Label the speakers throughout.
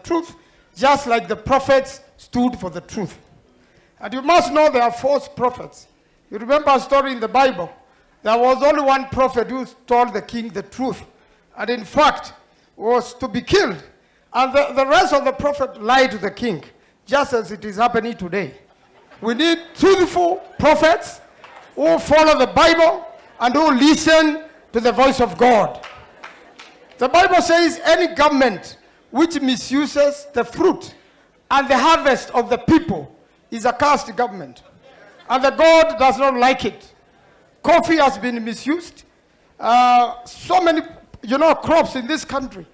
Speaker 1: truth, just like the prophets stood for the truth. And you must know there are false prophets. You remember a story in the Bible. There was only one prophet who told the king the truth, and in fact was to be killed. And the rest of the prophet lied to the king, just as it is happening today. We need truthful prophets who follow the Bible and who listen to the voice of God. The Bible says any government which misuses the fruit and the harvest of the people is a cursed government. And the God does not like it. Coffee has been misused. So many, crops in this country.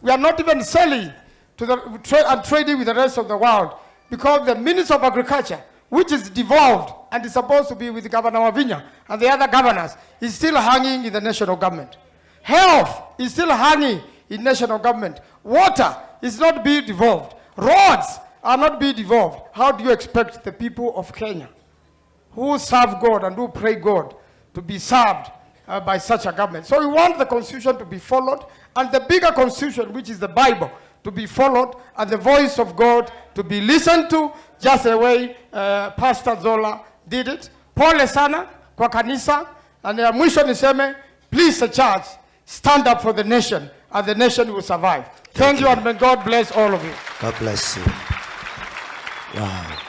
Speaker 1: We are not even selling to and trading with the rest of the world because the Minister of Agriculture, which is devolved and is supposed to be with Governor Wavinya and the other governors, is still hanging in the national government. Health is still hanging in national government. Water is not being devolved. Roads are not being devolved. How do you expect the people of Kenya, who serve God and who pray God, to be served by such a government? So we want the constitution to be followed, and the bigger constitution, which is the Bible, to be followed, and the voice of God to be listened to, just the way Pastor Zola did it. Pole sana kwa kanisa, and mwisho niseme, please the church, stand up for the nation, and the nation will survive. Thank you, and may God bless all of you.
Speaker 2: God bless you. Wow.